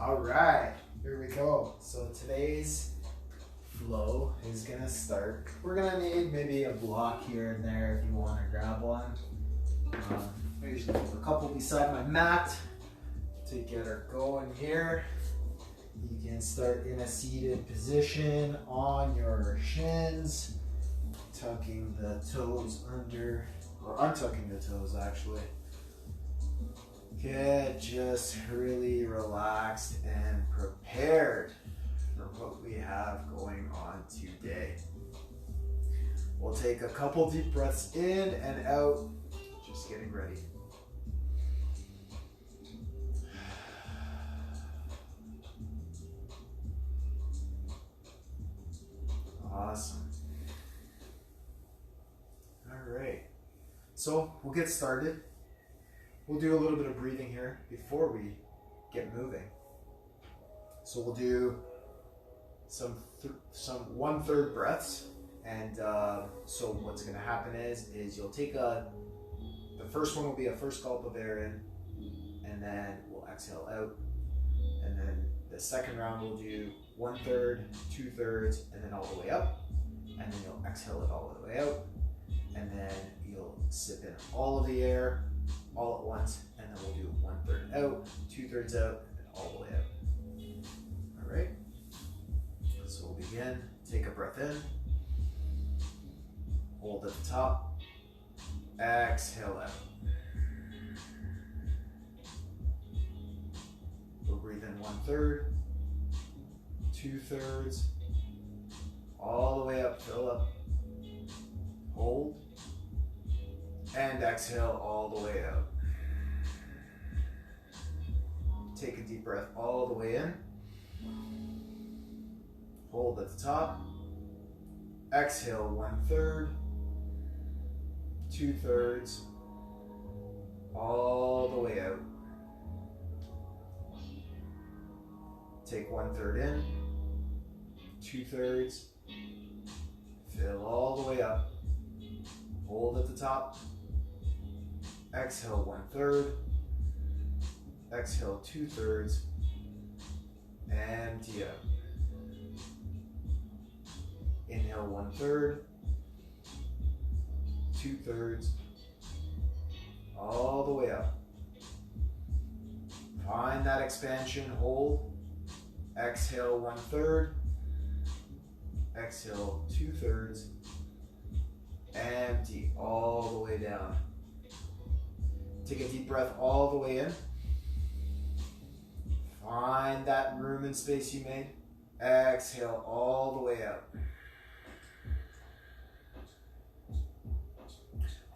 All right, here we go. So today's flow is gonna start. We're gonna need maybe a block here and there if you want to grab one. I usually have a couple beside my mat to get her going here. You can start in a seated position on your shins, tucking the toes under, or untucking the toes actually. Get just really relaxed and prepared for what we have going on today. We'll take a couple deep breaths in and out, just getting ready. Awesome. All right, so we'll get started. We'll do a little bit of breathing here before we get moving. So we'll do some 1/3 breaths, and so what's going to happen is you'll take the first one will be a first gulp of air in, and then we'll exhale out, and then the second round we'll do 1/3, 2/3, and then all the way up, and then you'll exhale it all the way out, and then you'll sip in all of the air all at once, and then we'll do 1/3 out, 2/3 out, and then all the way out. All right, so we'll begin. Take a breath in, hold at the top, exhale out. We'll breathe in 1/3, 2/3, all the way up, fill up, hold, and exhale all the way out. Take a deep breath all the way in. Hold at the top. Exhale 1/3, 2/3, all the way out. Take 1/3 in, 2/3, fill all the way up. Hold at the top. Exhale 1/3, exhale 2/3, empty out. Inhale 1/3, 2/3, all the way up. Find that expansion, hold. Exhale 1/3, exhale 2/3, empty all the way down. Take a deep breath all the way in. Find that room and space you made. Exhale all the way out.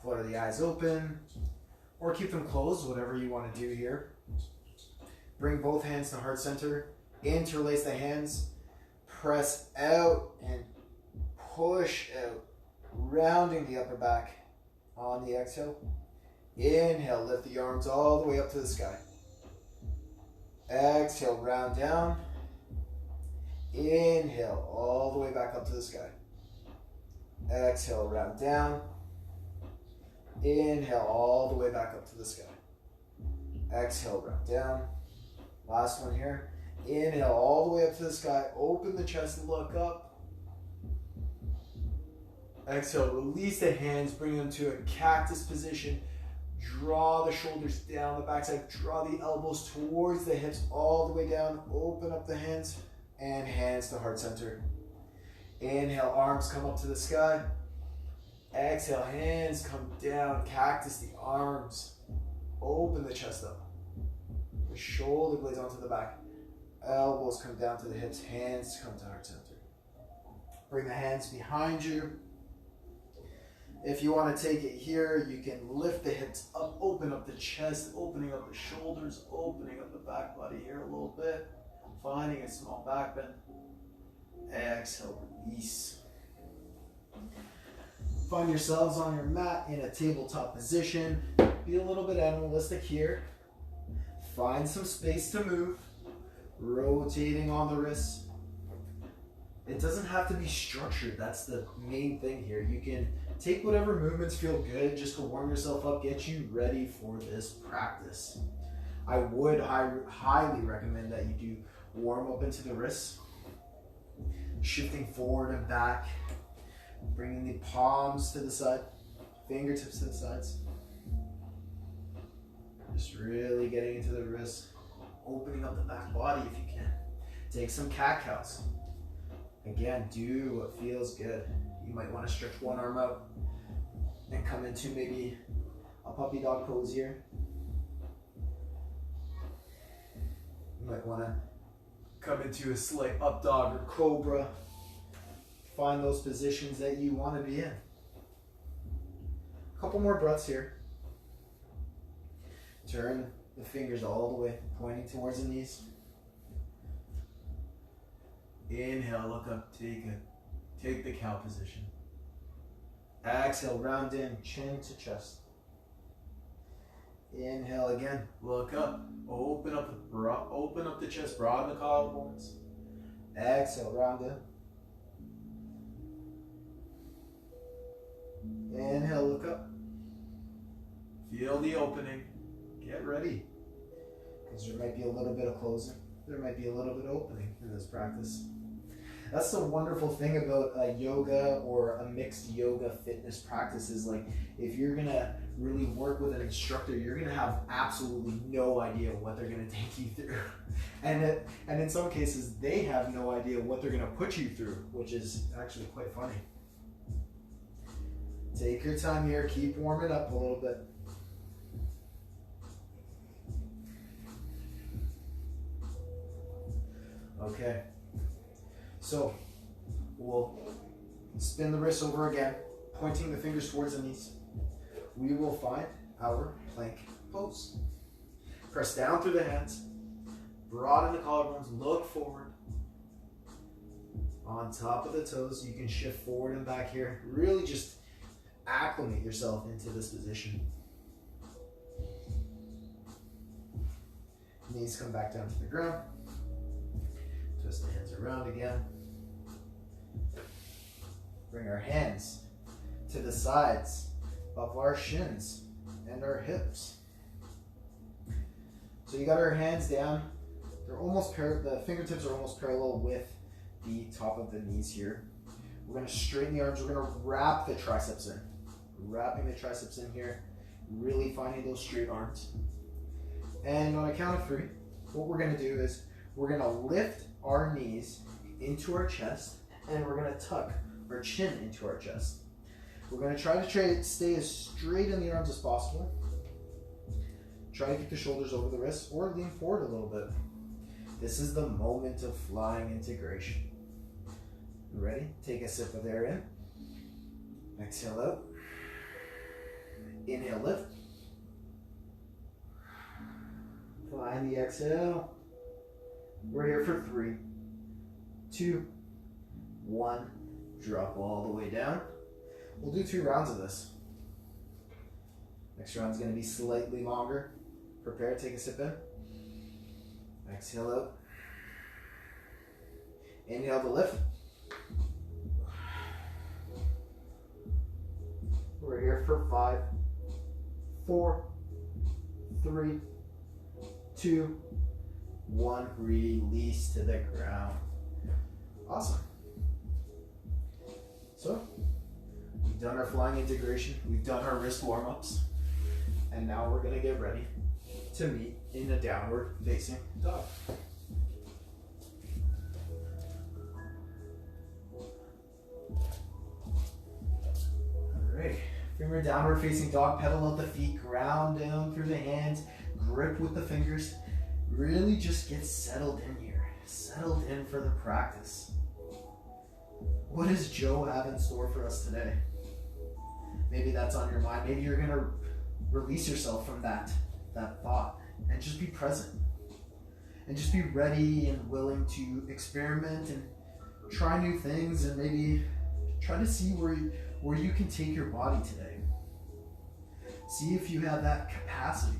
Flutter the eyes open, or keep them closed, whatever you want to do here. Bring both hands to heart center. Interlace the hands. Press out and push out, rounding the upper back on the exhale. Inhale, lift the arms all the way up to the sky. Exhale, round down. Inhale, all the way back up to the sky. Exhale, round down. Inhale, all the way back up to the sky. Exhale, round down. Last one here. Inhale, all the way up to the sky. Open the chest, look up. Exhale, release the hands, bring them to a cactus position. Draw the shoulders down the backside. Draw the elbows towards the hips all the way down. Open up the hands and hands to heart center. Inhale, arms come up to the sky. Exhale, hands come down. Cactus the arms. Open the chest up. The shoulder blades onto the back. Elbows come down to the hips. Hands come to heart center. Bring the hands behind you. If you want to take it here, you can lift the hips up, open up the chest, opening up the shoulders, opening up the back body here a little bit, finding a small back bend. Exhale, release. Find yourselves on your mat in a tabletop position. Be a little bit animalistic here. Find some space to move, rotating on the wrists. It doesn't have to be structured. That's the main thing here. You can take whatever movements feel good just to warm yourself up, get you ready for this practice. I would highly recommend that you do warm up into the wrists, shifting forward and back, bringing the palms to the side, fingertips to the sides. Just really getting into the wrists, opening up the back body if you can. Take some cat-cows. Again, do what feels good. You might want to stretch one arm out and come into maybe a puppy dog pose here. You might want to come into a slight up dog or cobra. Find those positions that you want to be in. A couple more breaths here. Turn the fingers all the way, pointing towards the knees. Inhale, look up, take the cow position. Exhale, round in, chin to chest. Inhale again, look up, open up the chest, broaden the collarbones. Exhale, round in. Inhale, look up. Feel the opening. Get ready. Because there might be a little bit of closing. There might be a little bit of opening in this practice. That's the wonderful thing about a yoga or a mixed yoga fitness practice is, like, if you're going to really work with an instructor, you're going to have absolutely no idea what they're going to take you through. And in some cases, they have no idea what they're going to put you through, which is actually quite funny. Take your time here. Keep warming up a little bit. Okay. So we'll spin the wrists over again, pointing the fingers towards the knees. We will find our plank pose. Press down through the hands, broaden the collarbones, look forward. On top of the toes, you can shift forward and back here. Really just acclimate yourself into this position. Knees come back down to the ground. Twist the hands around again. Bring our hands to the sides of our shins and our hips. So you got our hands down. They're almost the fingertips are almost parallel with the top of the knees here. We're going to straighten the arms. We're going to wrap the triceps in. Wrapping the triceps in here. Really finding those straight arms. And on a count of 3, what we're going to do is we're going to lift our knees into our chest, and we're going to tuck our chin into our chest. We're going to try to stay as straight in the arms as possible. Try to keep the shoulders over the wrists or lean forward a little bit. This is the moment of flying integration. Ready? Take a sip of air in. Exhale out. Inhale, lift. Find the exhale. We're here for 3, 2, 1. Drop all the way down. We'll do 2 rounds of this. Next round's going to be slightly longer. Prepare, take a sip in. Exhale out. Inhale to lift. We're here for 5, 4, 3, 2, 1. Release to the ground. Awesome. So, we've done our flying integration. We've done our wrist warm-ups. And now we're going to get ready to meet in a downward facing dog. Alright, from your downward facing dog, pedal out the feet, ground down through the hands, grip with the fingers. Really just get settled in here. Settled in for the practice. What does Joe have in store for us today? Maybe that's on your mind. Maybe you're going to release yourself from that thought and just be present. And just be ready and willing to experiment and try new things and maybe try to see where you can take your body today. See if you have that capacity.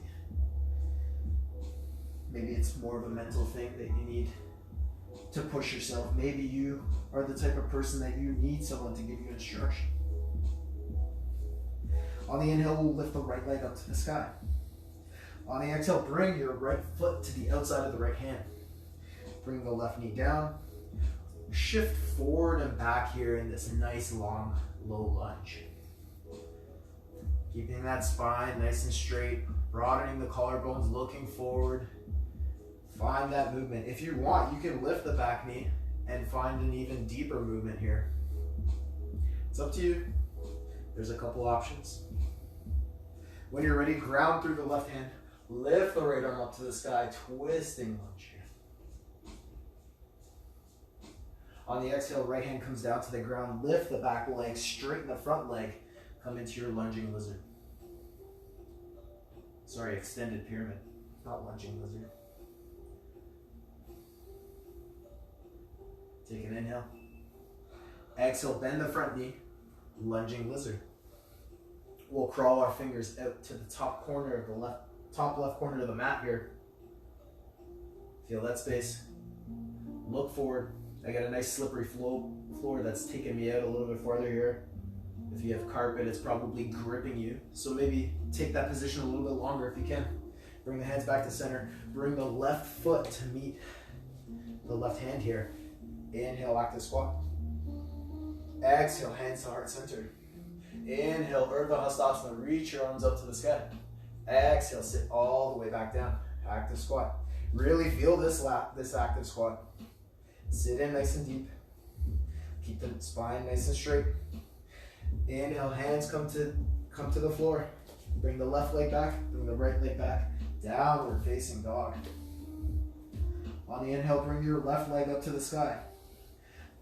Maybe it's more of a mental thing that you need to push yourself. Maybe you are the type of person that you need someone to give you instruction. On the inhale, we'll lift the right leg up to the sky. On the exhale, bring your right foot to the outside of the right hand. Bring the left knee down. Shift forward and back here in this nice long low lunge. Keeping that spine nice and straight, broadening the collarbones, looking forward. Find that movement. If you want, you can lift the back knee and find an even deeper movement here. It's up to you. There's a couple options. When you're ready, ground through the left hand, lift the right arm up to the sky, twisting lunge here. On the exhale, right hand comes down to the ground, lift the back leg, straighten the front leg, come into your lunging lizard. Sorry, extended pyramid, not lunging lizard. Take an inhale. Exhale, bend the front knee, lunging lizard. We'll crawl our fingers out to the top corner of the top left corner of the mat here. Feel that space. Look forward. I got a nice slippery floor that's taking me out a little bit farther here. If you have carpet, it's probably gripping you. So maybe take that position a little bit longer if you can. Bring the hands back to center. Bring the left foot to meet the left hand here. Inhale, active squat. Exhale, hands to heart center. Inhale, Urdhva Hastasana. Reach your arms up to the sky. Exhale, sit all the way back down. Active squat. Really feel this active squat. Sit in nice and deep. Keep the spine nice and straight. Inhale, hands come to the floor. Bring the left leg back, bring the right leg back. Downward facing dog. On the inhale, bring your left leg up to the sky.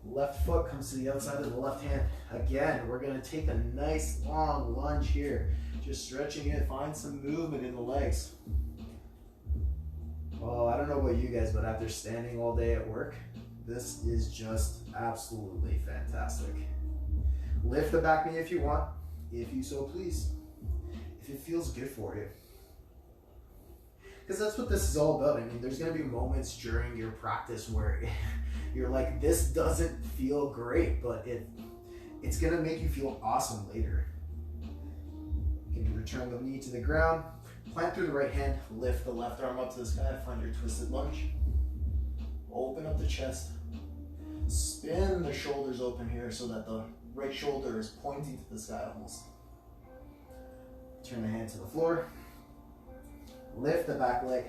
Left foot comes to the outside of the left hand. Again, we're going to take a nice long lunge here. Just stretching it, find some movement in the legs. Oh, I don't know about you guys, but after standing all day at work, this is just absolutely fantastic. Lift the back knee if you want, if you so please, if it feels good for you. Because that's what this is all about. I mean, there's going to be moments during your practice where you're like, this doesn't feel great, but it's going to make you feel awesome later. You can return the knee to the ground, plant through the right hand, lift the left arm up to the sky, find your twisted lunge. Open up the chest, spin the shoulders open here so that the right shoulder is pointing to the sky almost. Turn the hand to the floor. Lift the back leg.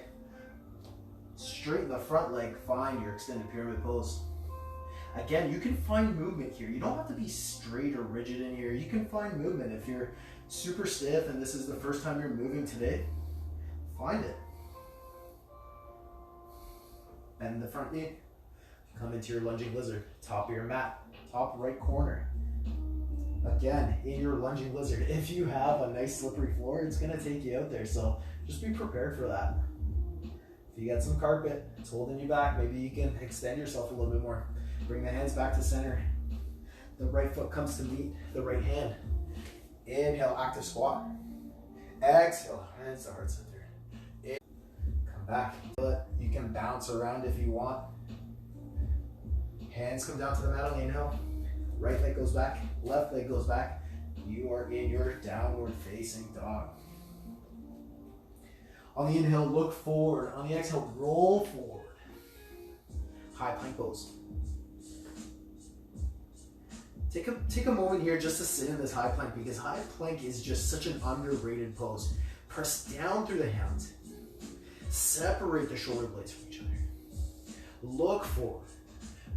Straighten the front leg. Find your extended pyramid pose. Again, you can find movement here. You don't have to be straight or rigid in here. You can find movement. If you're super stiff and this is the first time you're moving today, find it. Bend the front knee. Come into your lunging lizard. Top of your mat. Top right corner. Again, in your lunging lizard, if you have a nice slippery floor, it's going to take you out there. So just be prepared for that. If you got some carpet, it's holding you back, maybe you can extend yourself a little bit more. Bring the hands back to center. The right foot comes to meet the right hand. Inhale, active squat. Exhale, hands to heart center. Come back. You can bounce around if you want. Hands come down to the mat on the inhale. Right leg goes back, left leg goes back. You are in your downward facing dog. On the inhale, look forward. On the exhale, roll forward. High plank pose. Take a moment here just to sit in this high plank, because high plank is just such an underrated pose. Press down through the hands. Separate the shoulder blades from each other. Look forward.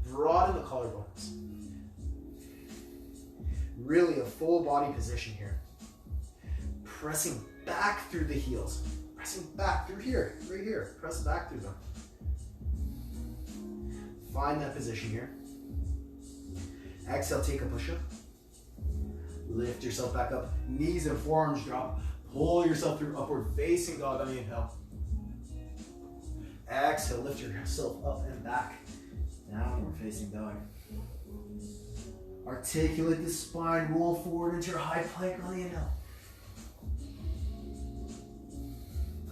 Broaden the collarbones. Really a full body position here. Pressing back through the heels. Pressing back through here, right here. Press back through them. Find that position here. Exhale, take a push-up. Lift yourself back up. Knees and forearms drop. Pull yourself through upward facing dog on the inhale. Exhale, lift yourself up and back. Downward facing dog. Articulate the spine, roll forward into your high plank on the inhale.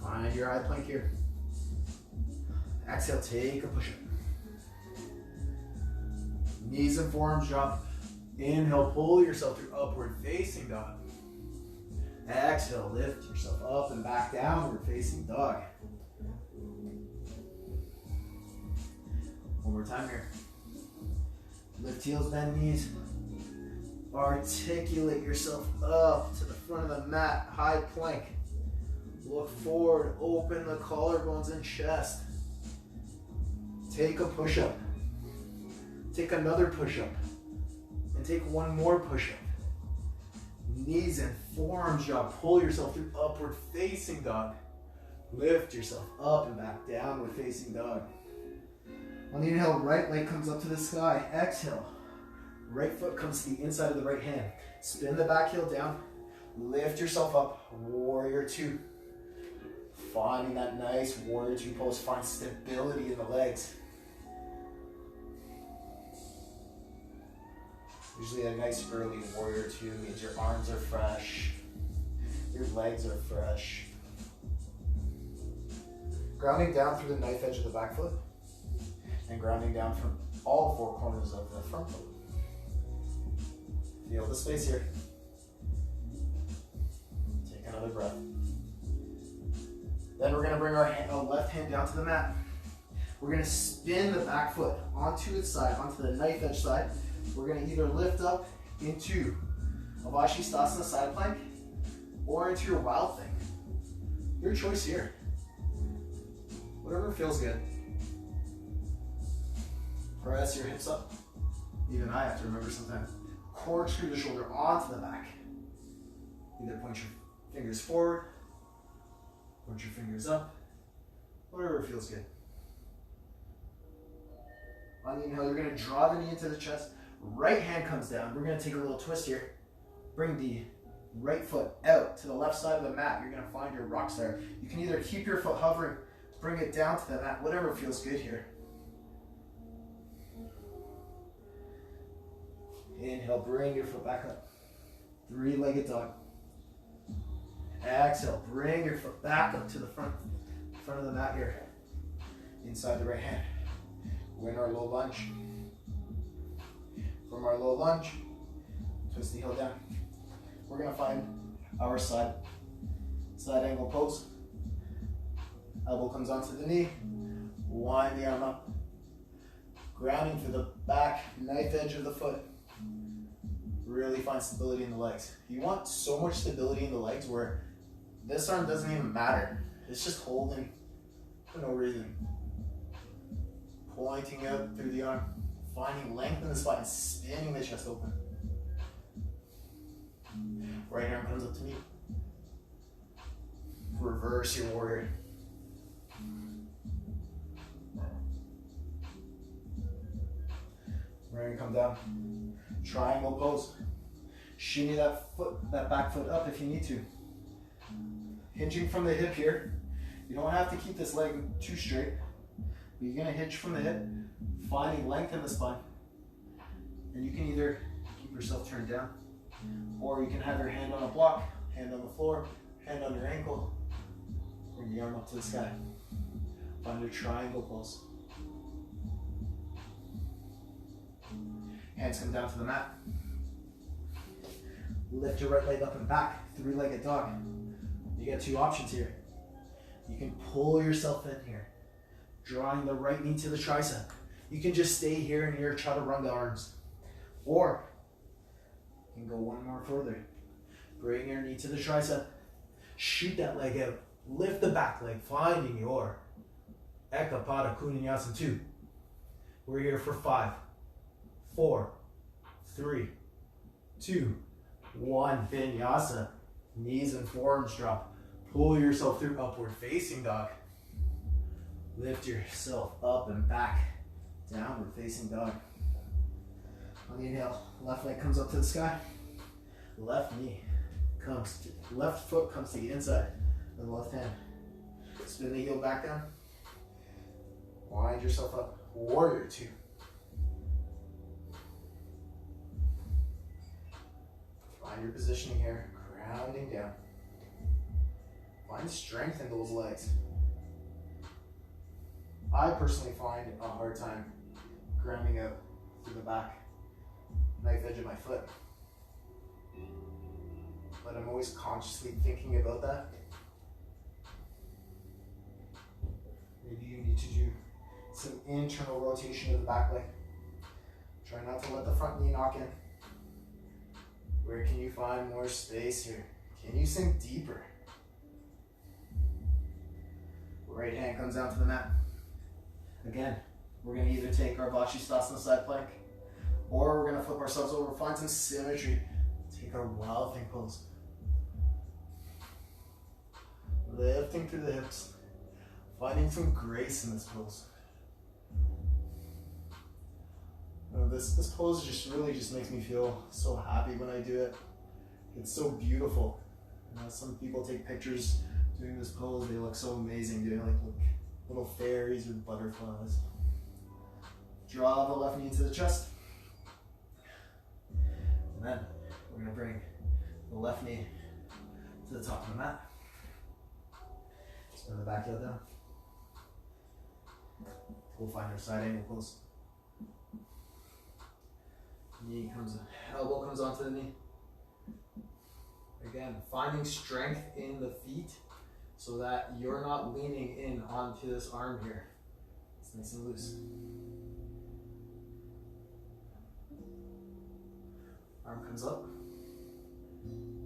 Find your high plank here. Exhale, take a push-up. Knees and forearms drop. Inhale, pull yourself through upward facing dog. Exhale, lift yourself up and back, downward facing dog. One more time here. Lift heels, bend knees. Articulate yourself up to the front of the mat, high plank. Look forward, open the collarbones and chest. Take a push-up. Take another push-up. And take one more push-up. Knees and forearms drop. Pull yourself through upward facing dog. Lift yourself up and back, downward facing dog. On the inhale, right leg comes up to the sky. Exhale. Right foot comes to the inside of the right hand. Spin the back heel down. Lift yourself up. Warrior two. Finding that nice warrior two pose. Find stability in the legs. Usually a nice early warrior two means your arms are fresh. Your legs are fresh. Grounding down through the knife edge of the back foot. And grounding down from all four corners of the front foot. Feel the space here. Take another breath. Then we're going to bring our left hand down to the mat. We're going to spin the back foot onto its side, onto the knife edge side. We're going to either lift up into a Vashisthasana side plank or into your wild thing. Your choice here. Whatever feels good. Press your hips up. Even I have to remember sometimes. Corkscrew the shoulder onto the back. Either point your fingers forward, point your fingers up, whatever feels good. On the inhale, you're going to draw the knee into the chest. Right hand comes down. We're going to take a little twist here. Bring the right foot out to the left side of the mat. You're going to find your rock star. You can either keep your foot hovering, bring it down to the mat, whatever feels good here. Inhale, bring your foot back up. Three-legged dog. Exhale, bring your foot back up to the front of the mat here. Inside the right hand. We're in our low lunge. From our low lunge, twist the heel down. We're going to find our side angle pose. Elbow comes onto the knee. Wind the arm up. Grounding through the back knife edge of the foot. Really find stability in the legs. You want so much stability in the legs where this arm doesn't even matter. It's just holding for no reason. Pointing out through the arm. Finding length in the spine. Spinning the chest open. Right arm comes up to meet. Reverse your warrior. We're going to come down. Triangle pose. Shinny that back foot up if you need to. Hinging from the hip here. You don't have to keep this leg too straight. But you're going to hinge from the hip, finding length in the spine. And you can either keep yourself turned down, or you can have your hand on a block, hand on the floor, hand on your ankle. Bring the arm up to the sky. Find your triangle pose. Hands come down to the mat. Lift your right leg up and back, three-legged dog. You got two options here. You can pull yourself in here, drawing the right knee to the tricep. You can just stay here in your Chaturanga arms. Or you can go one more further. Bring your knee to the tricep. Shoot that leg out. Lift the back leg, finding your Ekapada Kunyasana 2. We're here for 5, 4, 3, 2, 1. Vinyasa. Knees and forearms drop. Pull yourself through upward facing dog. Lift yourself up and back. Downward facing dog. On the inhale, left leg comes up to the sky. Left foot comes to the inside of the left hand. Spin the heel back down. Wind yourself up. Warrior two. Find your positioning here. Grounding down. Find strength in those legs. I personally find a hard time grounding out through the back knife edge of my foot. but I'm always consciously thinking about that. Maybe you need to do some internal rotation of the back leg. Try not to let the front knee knock in. Where can you find more space here? Can you sink deeper? Right hand comes down to the mat. Again, we're going to either take our Vashisthasana side plank, or we're going to flip ourselves over, find some symmetry. Take our wild thing pose. Lifting through the hips, finding some grace in this pose. This pose just really makes me feel so happy when I do it. It's so beautiful. Some people take pictures doing this pose, they look so amazing, doing like little fairies or butterflies. Draw the left knee into the chest. And then we're going to bring the left knee to the top of the mat. Spin the back heel down. We'll find our side angle pose. Elbow comes onto the knee. Again, finding strength in the feet so that you're not leaning in onto this arm here. It's nice and loose. Arm comes up.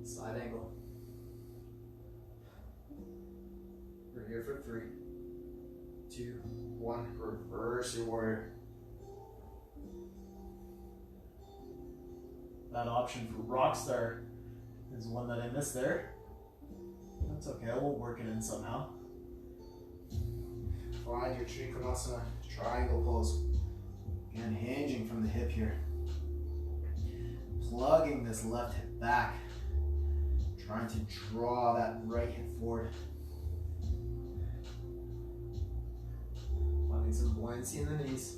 Side angle. We're here for 3, 2, 1. Reverse your warrior. That option for Rockstar is one that I missed there. That's okay, we'll work it in somehow. Find your Trikonasana triangle pose. Again, hinging from the hip here. Plugging this left hip back. Trying to draw that right hip forward. Finding some buoyancy in the knees.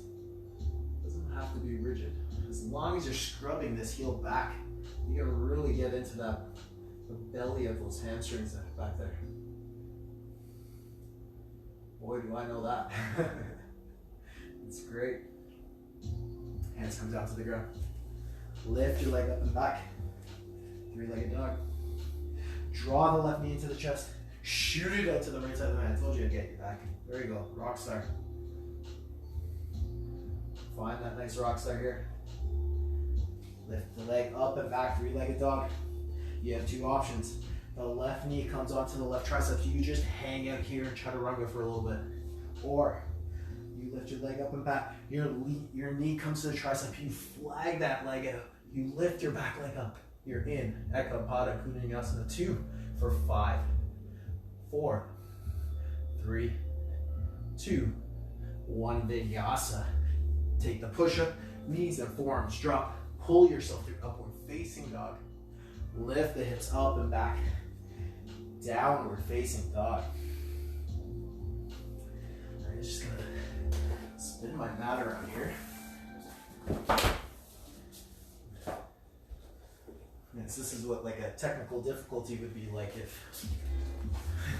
Doesn't have to be rigid. As long as you're scrubbing this heel back, you can really get into the belly of those hamstrings back there. Boy, do I know that. It's great. Hands come down to the ground. Lift your leg up and back. 3-legged dog. Draw the left knee into the chest. Shoot it out to the right side of the mat. I told you I'd get you back. There you go, rock star. Find that nice rock star here. Lift the leg up and back, 3-legged dog. You have 2 options. The left knee comes onto the left tricep. You just hang out here in Chaturanga for a little bit. Or you lift your leg up and back. Your knee comes to the tricep. You flag that leg out. You lift your back leg up. You're in Ekapada Kunayasana 2 for 5, 4, 3, 2, 1 Vinyasa. Take the push-up, knees and forearms drop. Pull yourself through upward facing dog. Lift the hips up and back. Downward facing dog. I'm just gonna spin my mat around here. Yes, this is what like a technical difficulty would be like if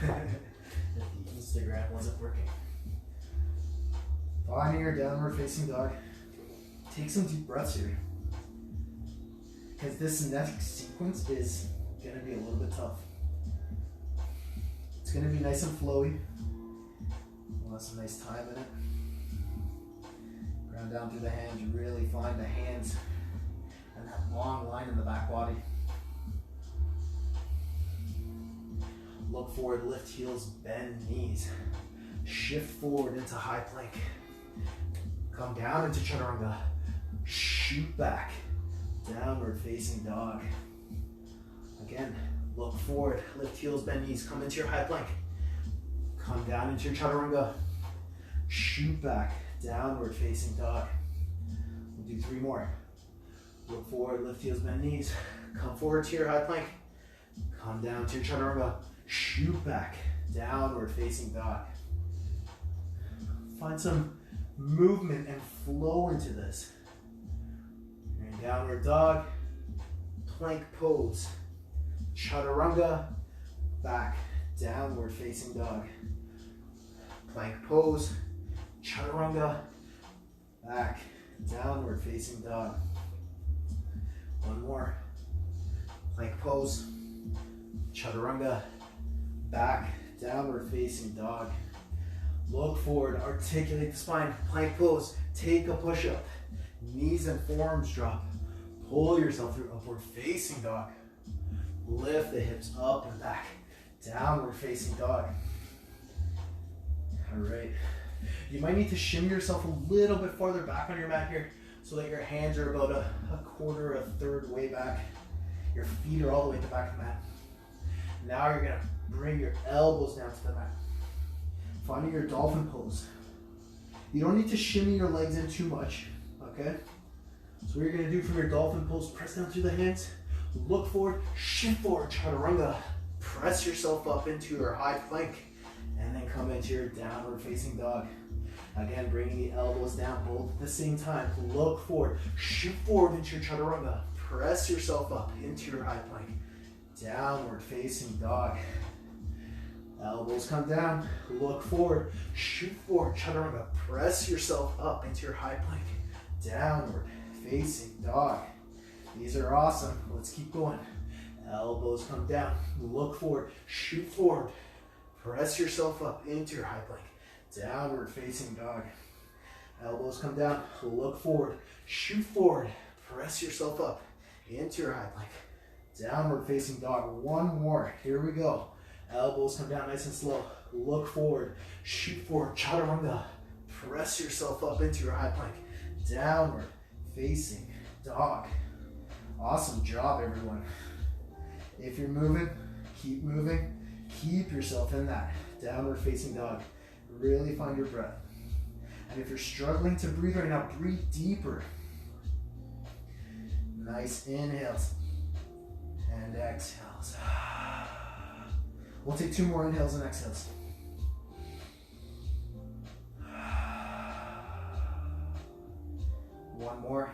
the Instagram wasn't working. Finding your downward facing dog. Take some deep breaths here. Because this next sequence is going to be a little bit tough. It's going to be nice and flowy. We'll have some nice time in it. Ground down through the hands. You really find the hands and that long line in the back body. Look forward, lift heels, bend knees. Shift forward into high plank. Come down into Chaturanga. Shoot back. Downward facing dog. Again, look forward, lift heels, bend knees, come into your high plank. Come down into your Chaturanga. Shoot back, downward facing dog. We'll do 3 more. Look forward, lift heels, bend knees. Come forward to your high plank. Come down to your Chaturanga. Shoot back, downward facing dog. Find some movement and flow into this. And downward dog, plank pose, Chaturanga, back, downward facing dog. Plank pose, Chaturanga, back, downward facing dog. 1 more. Plank pose, Chaturanga, back, downward facing dog. Look forward, articulate the spine, plank pose, take a push-up. Knees and forearms drop. Pull yourself through upward facing dog. Lift the hips up and back, downward facing dog. All right. You might need to shimmy yourself a little bit farther back on your mat here so that your hands are about a quarter, a third way back. Your feet are all the way at the back of the mat. Now you're gonna bring your elbows down to the mat. Finding your dolphin pose. You don't need to shimmy your legs in too much, okay? So what you're gonna do from your dolphin pose, press down through the hands, look forward, shift forward, chaturanga. Press yourself up into your high plank, and then come into your downward facing dog. Again, bringing the elbows down both at the same time. Look forward, shift forward into your chaturanga. Press yourself up into your high plank. Downward facing dog. Elbows come down, look forward, shoot forward, chaturanga. Press yourself up into your high plank. Downward facing dog. These are awesome. Let's keep going. Elbows come down, look forward, shoot forward. Press yourself up into your high plank. Downward facing dog. Elbows come down, look forward, shoot forward. Press yourself up into your high plank. Downward facing dog. One more. Here we go. Elbows come down nice and slow. Look forward, shoot forward, chaturanga. Press yourself up into your high plank. Downward facing dog. Awesome job, everyone. If you're moving, keep moving. Keep yourself in that downward facing dog. Really find your breath. And if you're struggling to breathe right now, breathe deeper. Nice inhales and exhales. We'll take 2 more inhales and exhales. One more.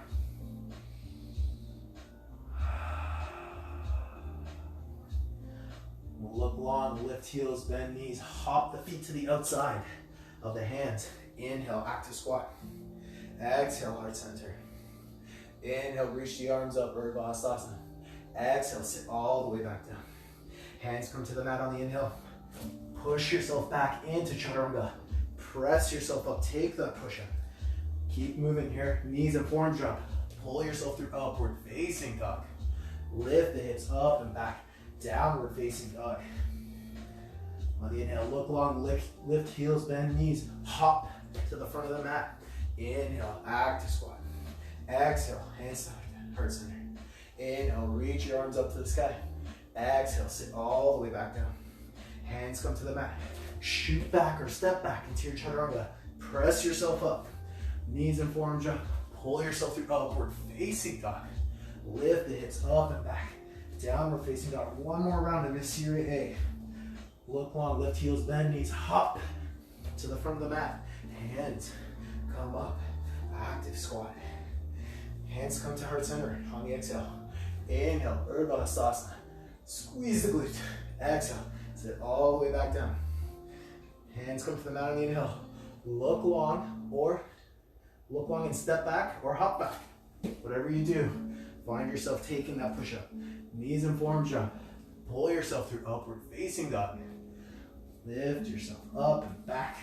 We'll look long, lift heels, bend knees, hop the feet to the outside of the hands. Inhale, active squat. Exhale, heart center. Inhale, reach the arms up, Urdhva Hastasana. Exhale, sit all the way back down. Hands come to the mat on the inhale. Push yourself back into chaturanga. Press yourself up, take that push up. Keep moving here, knees and forearms drop. Pull yourself through upward facing dog. Lift the hips up and back, downward facing dog. On the inhale, look long, lift heels, bend knees, hop to the front of the mat. Inhale, active squat. Exhale, hands to heart center. Inhale, reach your arms up to the sky. Exhale, sit all the way back down. Hands come to the mat. Shoot back or step back into your chaturanga. Press yourself up. Knees and forearms jump. Pull yourself through upward facing dog. Lift the hips up and back. Downward facing dog. One more round of this Series A. Look long, lift heels, bend knees, hop to the front of the mat. Hands come up. Active squat. Hands come to heart center on the exhale. Inhale, Urdhva Hastasana. Squeeze the glute. Exhale, sit all the way back down. Hands come to the mat on the inhale. Look long and step back or hop back. Whatever you do, find yourself taking that push up. Knees and forearms jump. Pull yourself through upward facing dog. Lift yourself up and back.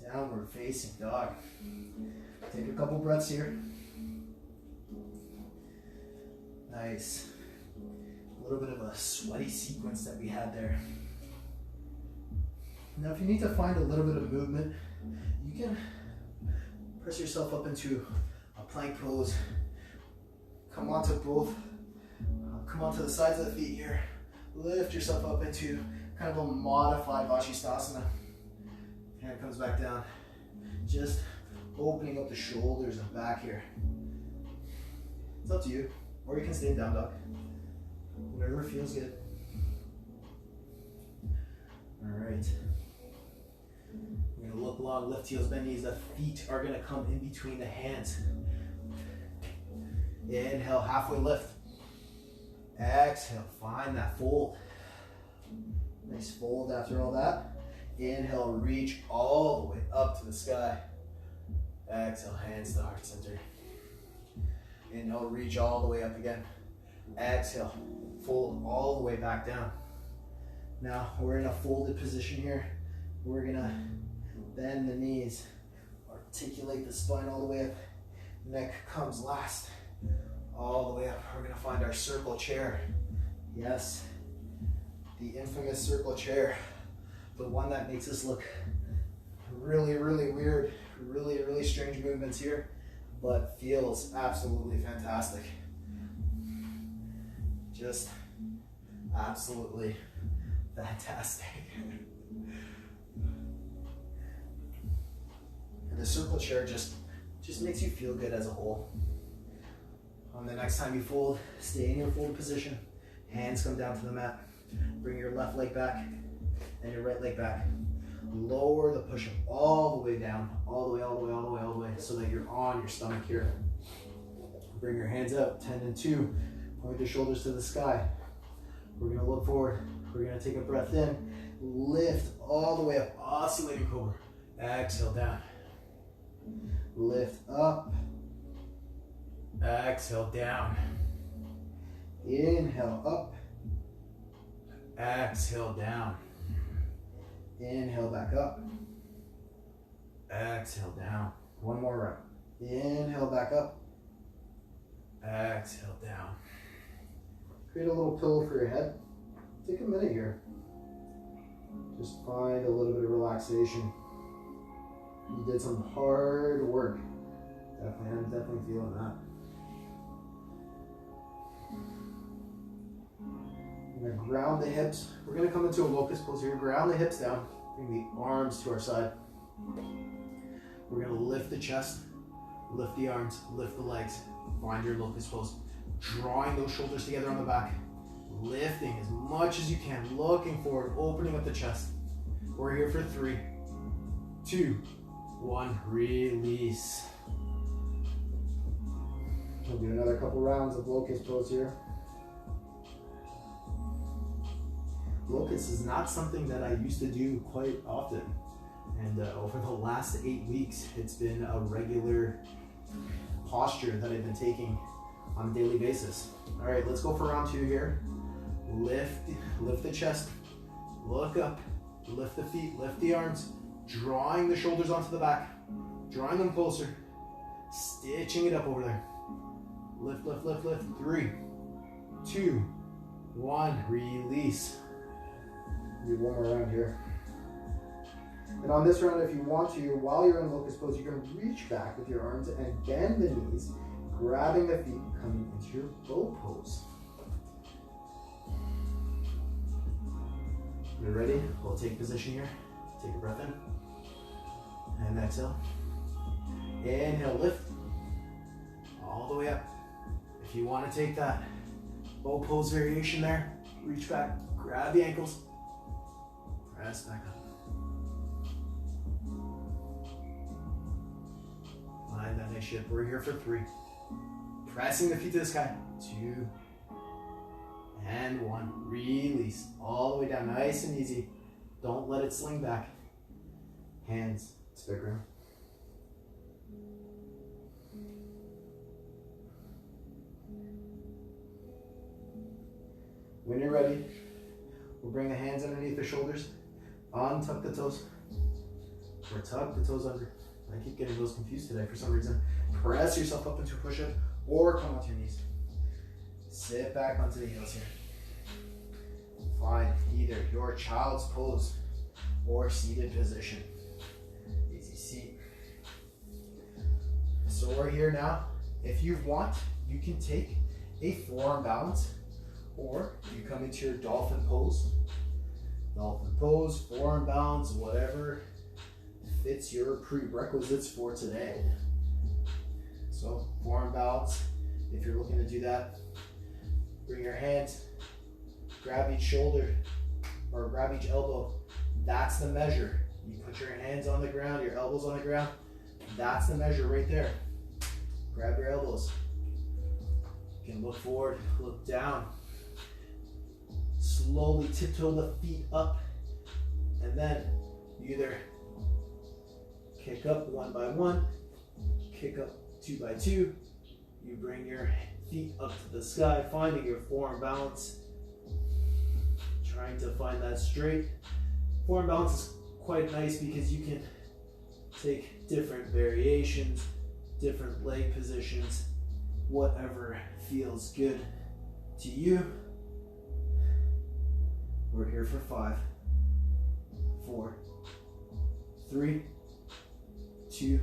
Downward facing dog. Take a couple breaths here. Nice. A little bit of a sweaty sequence that we had there. Now if you need to find a little bit of movement, you can press yourself up into a plank pose. Come onto the sides of the feet here. Lift yourself up into kind of a modified Vashisthasana. Hand comes back down. Just opening up the shoulders and back here. It's up to you. Or you can stay in down dog. Whatever feels good. Alright. We're going to look long, lift heels, bend knees. The feet are going to come in between the hands. Inhale, halfway lift. Exhale, find that fold. Nice fold after all that. Inhale, reach all the way up to the sky. Exhale, hands to heart center. Inhale, reach all the way up again. Exhale, fold all the way back down. Now we're in a folded position here. We're gonna bend the knees, articulate the spine all the way up. Neck comes last, all the way up. We're gonna find our circle chair. Yes, the infamous circle chair, the one that makes us look really, really weird, really, really strange movements here, but feels absolutely fantastic. Just absolutely fantastic. And the circle chair just makes you feel good as a whole. On the next time you fold, stay in your fold position. Hands come down to the mat. Bring your left leg back and your right leg back. Lower the push-up all the way down, all the way, all the way, all the way, all the way, so that you're on your stomach here. Bring your hands up, 10 and 2. Point the shoulders to the sky. We're gonna look forward. We're gonna take a breath in. Lift all the way up, oscillating cobra. Exhale down. Lift up. Exhale down. Inhale up. Exhale down. Inhale back up. Exhale down. One more round. Inhale back up. Exhale down. Create a little pillow for your head. Take a minute here. Just find a little bit of relaxation. You did some hard work. I'm definitely feeling that. We're gonna ground the hips. We're gonna come into a locust pose here. Ground the hips down. Bring the arms to our side. We're gonna lift the chest, lift the arms, lift the legs. Find your locust pose. Drawing those shoulders together on the back. Lifting as much as you can. Looking forward, opening up the chest. We're here for 3, 2, 1. Release. We'll do another couple rounds of locust pose here. Locust is not something that I used to do quite often. And over the last 8 weeks, it's been a regular posture that I've been taking on a daily basis. All right, let's go for round 2 here. Lift the chest, look up, lift the feet, lift the arms, drawing the shoulders onto the back, drawing them closer, stitching it up over there. Lift, lift, lift, lift. 3, 2, 1. Release. Do one more round here. And on this round, if you want to, while you're in locust pose, you're going to reach back with your arms and bend the knees, grabbing the feet, coming into your bow pose. You're ready? We'll take position here. Take a breath in. And exhale. Inhale, lift. All the way up. If you want to take that bow pose variation there, reach back, grab the ankles, press back up. Find that nice shift. We're here for 3. Pressing the feet to the sky. 2 and 1. Release. All the way down. Nice and easy. Don't let it sling back. Hands to the ground. When you're ready, we'll bring the hands underneath the shoulders. Untuck the toes. Or tuck the toes under. I keep getting those confused today for some reason. Press yourself up into a push-up or come onto your knees. Sit back onto the heels here. Find either your child's pose or seated position. Easy seat. So we're here now. If you want, you can take a forearm balance, or you come into your dolphin pose. Dolphin pose, forearm balance, whatever fits your prerequisites for today. So forearm balance, if you're looking to do that, bring your hands, grab each shoulder or grab each elbow. That's the measure. You put your hands on the ground, your elbows on the ground. That's the measure right there. Grab your elbows. You can look forward, look down. Slowly tiptoe the feet up, and then you either kick up 1 by 1, kick up 2 by 2. You bring your feet up to the sky, finding your forearm balance. Trying to find that straight. Forearm balance is quite nice because you can take different variations, different leg positions, whatever feels good to you. We're here for 5, 4, 3, 2,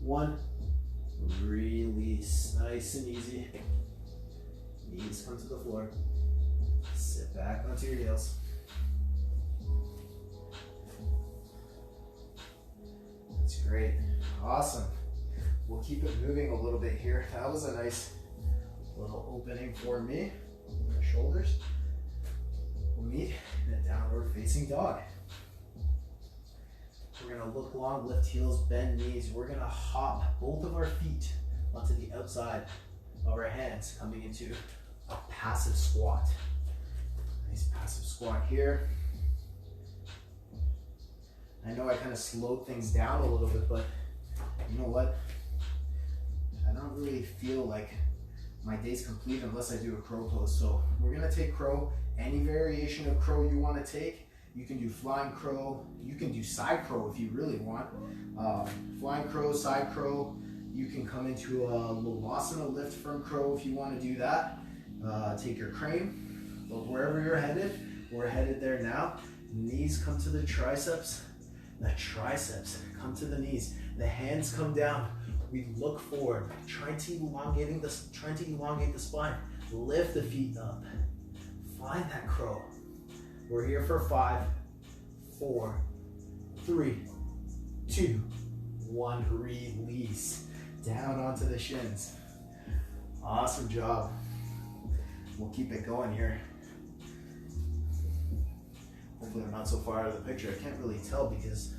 1. Release. Nice and easy. Knees come to the floor. Sit back onto your heels. That's great. Awesome. We'll keep it moving a little bit here. That was a nice little opening for me. The shoulders. We'll meet in a downward facing dog. We're gonna look long, lift heels, bend knees. We're gonna hop both of our feet onto the outside of our hands, coming into a passive squat. Nice passive squat here. I know I kind of slowed things down a little bit, but you know what? I don't really feel like my day's complete unless I do a crow pose. So we're gonna take crow, any variation of crow you wanna take. You can do flying crow, you can do side crow if you really want. Flying crow, side crow. You can come into a Lavasana lift from crow if you want to do that. Take your crane, but wherever you're headed, we're headed there now. Knees come to the triceps come to the knees. The hands come down. We look forward, trying to elongate the spine. Lift the feet up. Find that crow. We're here for 5, 4, 3, 2, 1. Release. Down onto the shins. Awesome job. We'll keep it going here. Hopefully I'm not so far out of the picture. I can't really tell because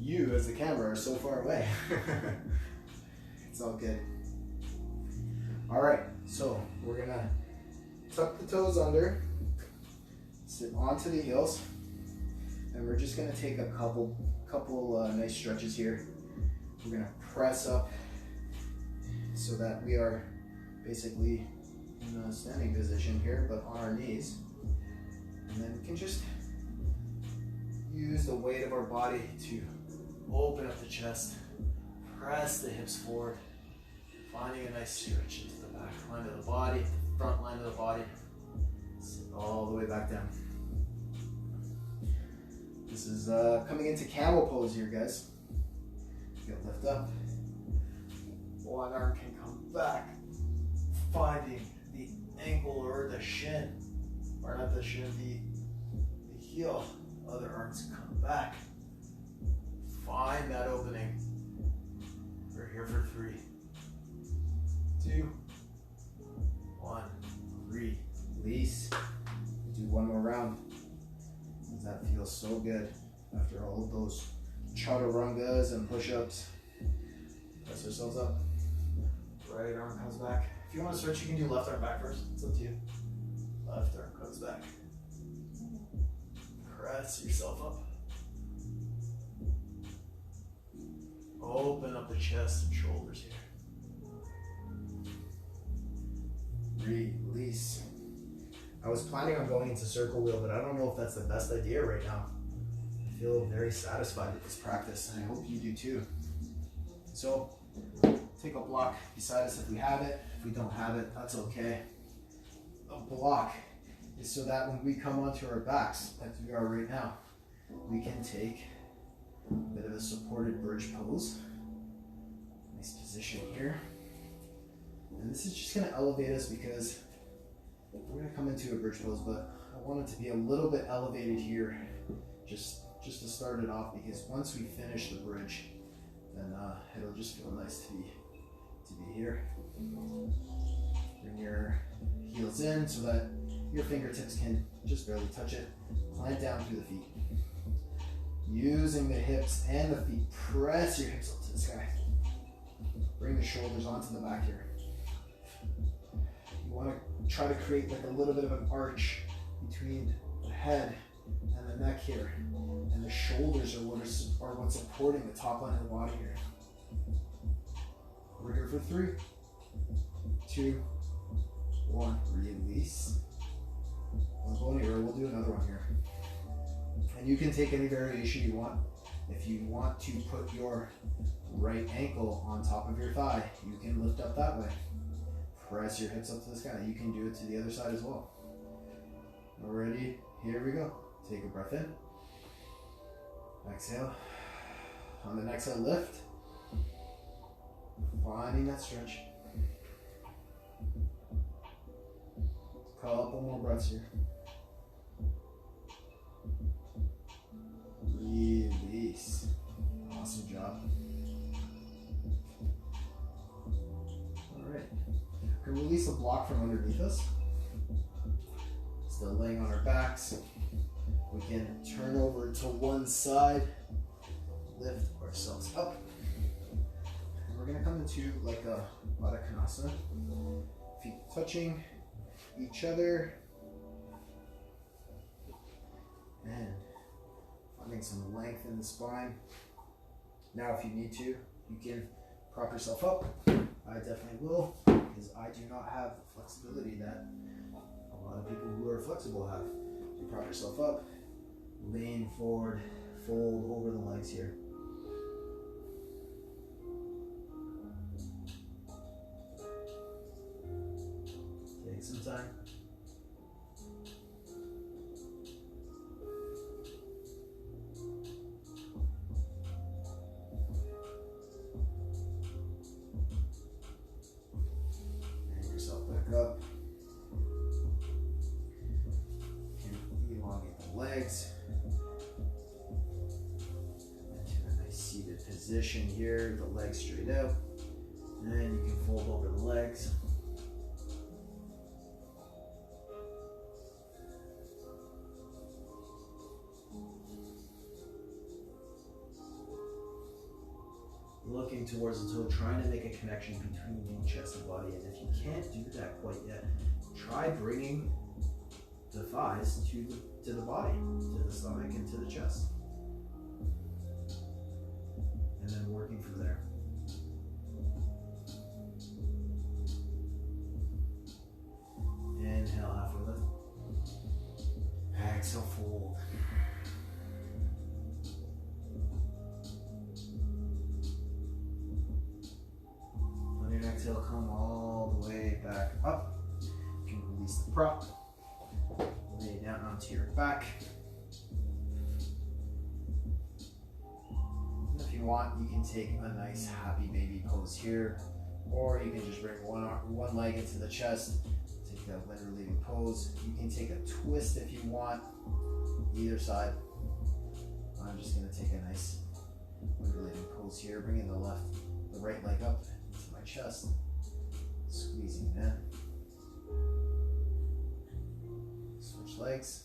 you as the camera are so far away. It's all good. All right, so we're gonna tuck the toes under, sit onto the heels, and we're just gonna take a couple nice stretches here. We're gonna press up so that we are basically in a standing position here, but on our knees. And then we can just use the weight of our body to open up the chest, press the hips forward, finding a nice stretch into the back line of the body, front line of the body, sit all the way back down. This is coming into camel pose here, guys. You'll lift up. One arm can come back, finding the ankle or the shin, or not the shin, the heel. Other arms come back. Find that opening. We're here for 3, 2, 1. Release. Do one more round. That feels so good after all of those chaturungas and push-ups. Press ourselves up. Right arm comes back. If you want to switch, you can do left arm back first. It's up to you. Left arm comes back. Press yourself up. Open up the chest and shoulders here. Release. I was planning on going into circle wheel, but I don't know if that's the best idea right now. I feel very satisfied with this practice, and I hope you do too. So, take a block beside us if we have it. If we don't have it, that's okay. A block is so that when we come onto our backs, like we are right now, we can take a bit of a supported bridge pose. Nice position here. And this is just going to elevate us because we're going to come into a bridge pose, but I want it to be a little bit elevated here just to start it off, because once we finish the bridge, then it'll just feel nice to be here. Bring your heels in so that your fingertips can just barely touch it. Plant down through the feet. Using the hips and the feet, press your hips up to the sky. Bring the shoulders onto the back here. You want to try to create like a little bit of an arch between the head and the neck here, and the shoulders are what's supporting the top line of the body here. We're here for 3, 2, 1, release. Don't go anywhere, we'll do another one here. And you can take any variation you want. If you want to put your right ankle on top of your thigh, you can lift up that way. Press your hips up to the sky. You can do it to the other side as well. Ready? Here we go. Take a breath in. Exhale. On the exhale, lift. Finding that stretch. Couple more breaths here. Release. Awesome job. All right. We can release the block from underneath us. Still laying on our backs. We can turn over to one side, lift ourselves up. And we're gonna come into like a Baddha Konasana. Feet touching each other. And finding some length in the spine. Now if you need to, you can prop yourself up. I definitely will, because I do not have the flexibility that a lot of people who are flexible have. You prop yourself up, lean forward, fold over the legs here. Take some time. Bring yourself back up. Elongate the legs. Into a nice seated position here, the legs straight out. And you can fold over the legs. Looking towards the toe, trying to make a connection between the chest and body. And if you can't do that quite yet, try bringing the thighs to the body, to the stomach and to the chest. And then working from there. Inhale, halfway lift. Exhale, fold. On your exhale, come all the way back up. You can release the prop. Lay it down onto your back. And if you want, you can take a nice happy baby pose here, or you can just bring one leg into the chest. Take that wind relieving pose. You can take a twist if you want, either side. I'm just going to take a nice wind relieving pose here, bringing the right leg up into my chest, squeezing it in. Switch legs.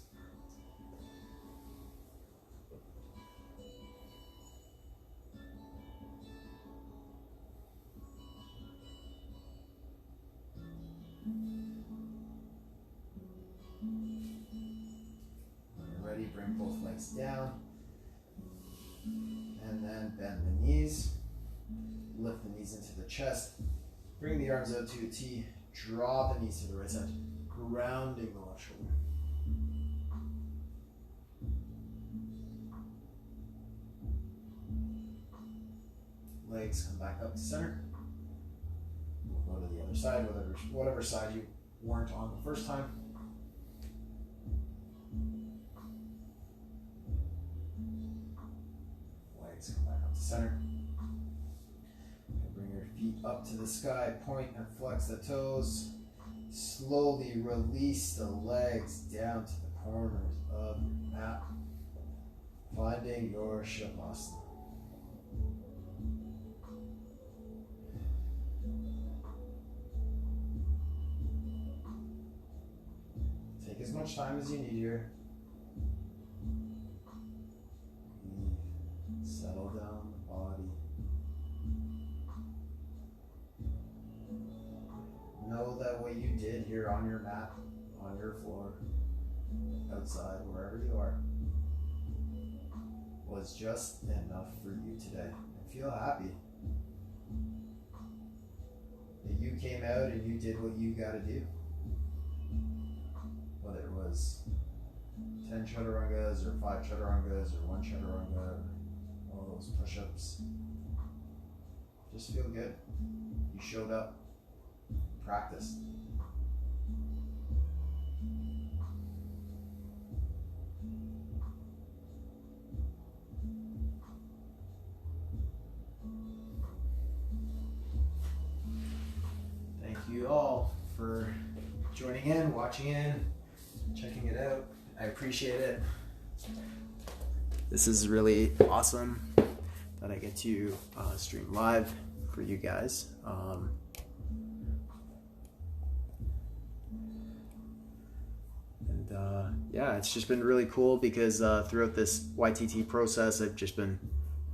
When you're ready, bring both legs down. And then bend the knees. Lift the knees into the chest. Bring the arms out to a T. Draw the knees to the right side. Grounding the left shoulder. Legs come back up to center. We'll go to the other side, whatever side you weren't on the first time. Legs come back up to center. Bring your feet up to the sky, point and flex the toes. Slowly release the legs down to the corners of your mat, finding your Shavasana. Take as much time as you need here. Settle down the body. Know that what you did here on your mat, on your floor, outside, wherever you are, was just enough for you today. And feel happy that you came out and you did what you got to do. Whether it was 10 chaturungas or 5 chaturungas or 1 chaturanga, or all those push-ups. Just feel good. You showed up, practiced. Thank you all for joining in, watching in, checking it out. I appreciate it. This is really awesome that I get to stream live for you guys. Yeah, it's just been really cool because throughout this YTT process, I've just been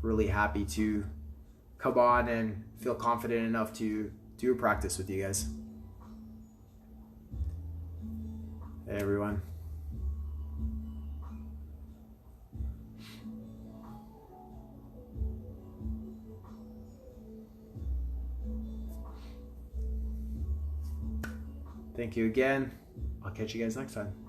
really happy to come on and feel confident enough to do a practice with you guys. Hey everyone. Thank you again. I'll catch you guys next time.